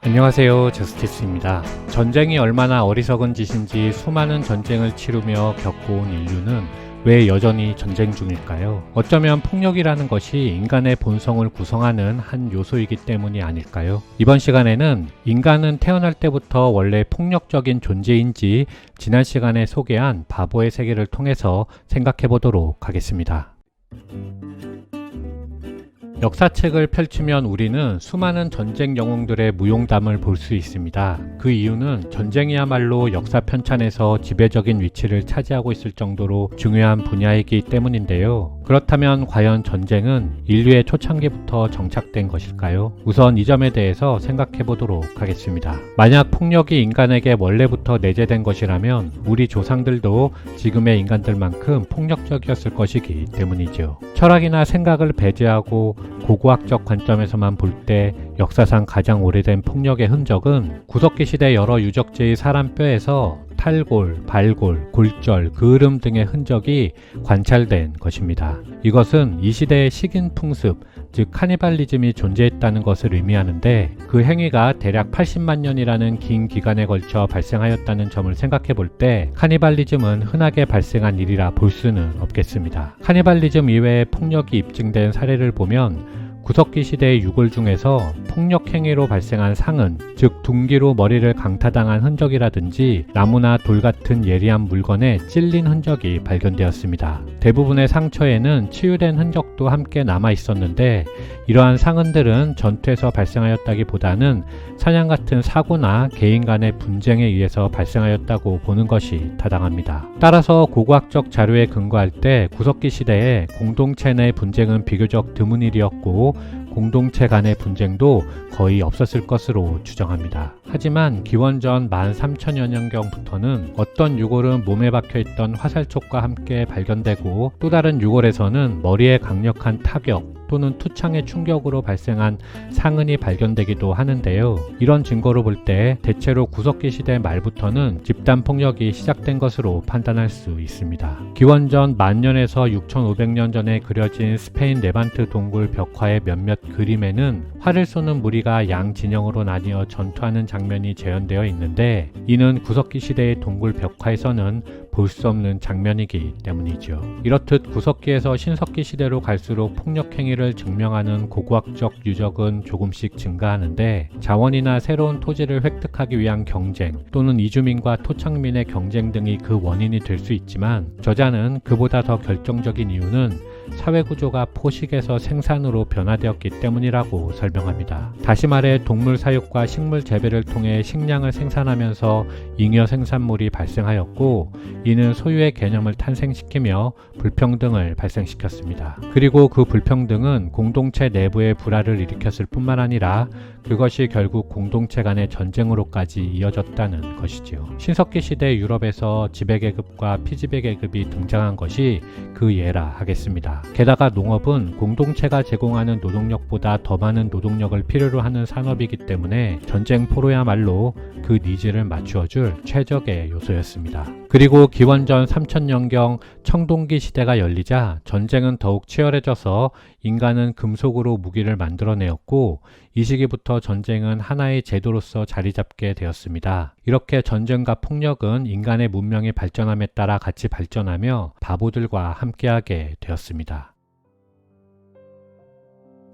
안녕하세요, 저스티스입니다. 전쟁이 얼마나 어리석은 짓인지 수많은 전쟁을 치르며 겪어온 인류는 왜 여전히 전쟁 중일까요? 어쩌면 폭력이라는 것이 인간의 본성을 구성하는 한 요소이기 때문이 아닐까요? 이번 시간에는 인간은 태어날 때부터 원래 폭력적인 존재인지 지난 시간에 소개한 바보의 세계를 통해서 생각해 보도록 하겠습니다. 역사책을 펼치면 우리는 수많은 전쟁 영웅들의 무용담을 볼 수 있습니다. 그 이유는 전쟁이야말로 역사 편찬에서 지배적인 위치를 차지하고 있을 정도로 중요한 분야이기 때문인데요. 그렇다면 과연 전쟁은 인류의 초창기부터 정착된 것일까요? 우선 이 점에 대해서 생각해 보도록 하겠습니다. 만약 폭력이 인간에게 원래부터 내재된 것이라면 우리 조상들도 지금의 인간들만큼 폭력적이었을 것이기 때문이죠. 철학이나 생각을 배제하고 고고학적 관점에서만 볼 때 역사상 가장 오래된 폭력의 흔적은 구석기 시대 여러 유적지의 사람 뼈에서 탈골, 발골, 골절, 그을음 등의 흔적이 관찰된 것입니다. 이것은 이 시대의 식인 풍습, 즉 카니발리즘이 존재했다는 것을 의미하는데 그 행위가 대략 80만 년이라는 긴 기간에 걸쳐 발생하였다는 점을 생각해 볼 때 카니발리즘은 흔하게 발생한 일이라 볼 수는 없겠습니다. 카니발리즘 이외에 폭력이 입증된 사례를 보면 구석기 시대의 유골 중에서 폭력 행위로 발생한 상흔, 즉 둔기로 머리를 강타당한 흔적이라든지 나무나 돌 같은 예리한 물건에 찔린 흔적이 발견되었습니다. 대부분의 상처에는 치유된 흔적도 함께 남아 있었는데 이러한 상흔들은 전투에서 발생하였다기보다는 사냥 같은 사고나 개인 간의 분쟁에 의해서 발생하였다고 보는 것이 타당합니다. 따라서 고고학적 자료에 근거할 때 구석기 시대에 공동체 내 분쟁은 비교적 드문 일이었고 공동체 간의 분쟁도 거의 없었을 것으로 추정합니다. 하지만 기원전 13,000여 년경부터는 어떤 유골은 몸에 박혀있던 화살촉과 함께 발견되고 또 다른 유골에서는 머리에 강력한 타격 또는 투창의 충격으로 발생한 상흔이 발견되기도 하는데요. 이런 증거로 볼 때 대체로 구석기 시대 말부터는 집단 폭력이 시작된 것으로 판단할 수 있습니다. 기원전 1000년에서 6500년 전에 그려진 스페인 레반트 동굴 벽화의 몇몇 그림에는 활을 쏘는 무리가 양 진영으로 나뉘어 전투하는 장면이 재현되어 있는데 이는 구석기 시대의 동굴 벽화에서는 볼 수 없는 장면이기 때문이죠. 이렇듯 구석기에서 신석기 시대로 갈수록 폭력 행위를 증명하는 고고학적 유적은 조금씩 증가하는데 자원이나 새로운 토지를 획득하기 위한 경쟁 또는 이주민과 토착민의 경쟁 등이 그 원인이 될 수 있지만 저자는 그보다 더 결정적인 이유는 사회구조가 포식에서 생산으로 변화되었기 때문이라고 설명합니다. 다시 말해 동물 사육과 식물 재배를 통해 식량을 생산하면서 잉여 생산물이 발생하였고 이는 소유의 개념을 탄생시키며 불평등을 발생시켰습니다. 그리고 그 불평등은 공동체 내부의 불화를 일으켰을 뿐만 아니라 그것이 결국 공동체 간의 전쟁으로까지 이어졌다는 것이지요. 신석기 시대 유럽에서 지배계급과 피지배계급이 등장한 것이 그 예라 하겠습니다. 게다가 농업은 공동체가 제공하는 노동력보다 더 많은 노동력을 필요로 하는 산업이기 때문에 전쟁 포로야말로 그 니즈를 맞추어줄 최적의 요소였습니다. 그리고 기원전 3000년경 청동기 시대가 열리자 전쟁은 더욱 치열해져서 인간은 금속으로 무기를 만들어내었고 이 시기부터 전쟁은 하나의 제도로서 자리 잡게 되었습니다. 이렇게 전쟁과 폭력은 인간의 문명의 발전함에 따라 같이 발전하며 바보들과 함께하게 되었습니다.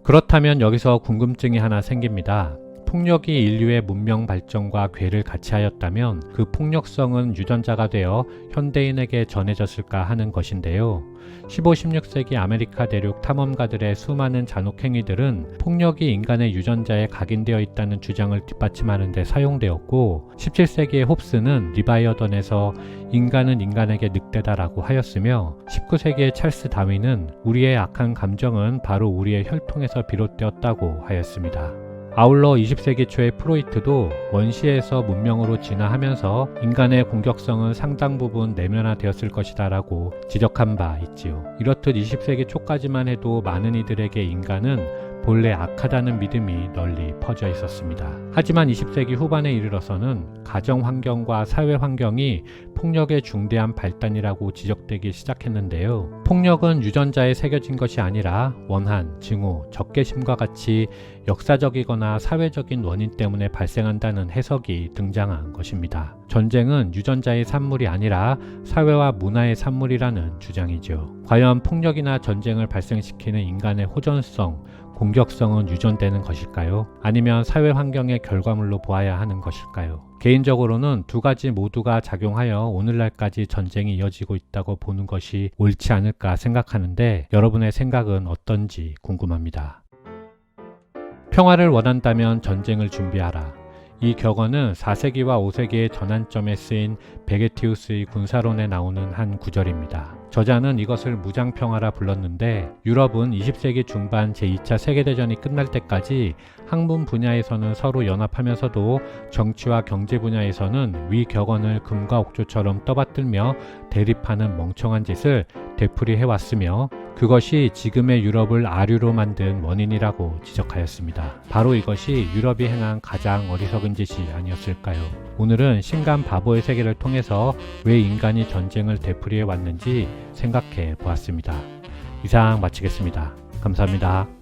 그렇다면 여기서 궁금증이 하나 생깁니다. 폭력이 인류의 문명 발전과 궤를 같이 하였다면 그 폭력성은 유전자가 되어 현대인에게 전해졌을까 하는 것인데요. 15, 16세기 아메리카 대륙 탐험가들의 수많은 잔혹행위들은 폭력이 인간의 유전자에 각인되어 있다는 주장을 뒷받침하는 데 사용되었고 17세기의 홉스는 리바이어던에서 인간은 인간에게 늑대다라고 하였으며 19세기의 찰스 다윈은 우리의 악한 감정은 바로 우리의 혈통에서 비롯되었다고 하였습니다. 아울러 20세기 초의 프로이트도 원시에서 문명으로 진화하면서 인간의 공격성은 상당 부분 내면화되었을 것이다 라고 지적한 바 있지요. 이렇듯 20세기 초까지만 해도 많은 이들에게 인간은 본래 악하다는 믿음이 널리 퍼져 있었습니다. 하지만 20세기 후반에 이르러서는 가정 환경과 사회 환경이 폭력의 중대한 발단이라고 지적되기 시작했는데요. 폭력은 유전자에 새겨진 것이 아니라 원한, 증오, 적개심과 같이 역사적이거나 사회적인 원인 때문에 발생한다는 해석이 등장한 것입니다. 전쟁은 유전자의 산물이 아니라 사회와 문화의 산물이라는 주장이죠. 과연 폭력이나 전쟁을 발생시키는 인간의 호전성, 공격성은 유전되는 것일까요? 아니면 사회 환경의 결과물로 보아야 하는 것일까요? 개인적으로는 두 가지 모두가 작용하여 오늘날까지 전쟁이 이어지고 있다고 보는 것이 옳지 않을까 생각하는데 여러분의 생각은 어떤지 궁금합니다. 평화를 원한다면 전쟁을 준비하라. 이 격언은 4세기와 5세기의 전환점에 쓰인 베게티우스의 군사론에 나오는 한 구절입니다. 저자는 이것을 무장평화라 불렀는데 유럽은 20세기 중반 제2차 세계대전이 끝날 때까지 학문 분야에서는 서로 연합하면서도 정치와 경제 분야에서는 위 격언을 금과 옥조처럼 떠받들며 대립하는 멍청한 짓을 되풀이해왔으며 그것이 지금의 유럽을 아류로 만든 원인이라고 지적하였습니다. 바로 이것이 유럽이 행한 가장 어리석은 짓이 아니었을까요? 오늘은 신간 바보의 세계를 통해서 왜 인간이 전쟁을 되풀이해 왔는지 생각해 보았습니다. 이상 마치겠습니다. 감사합니다.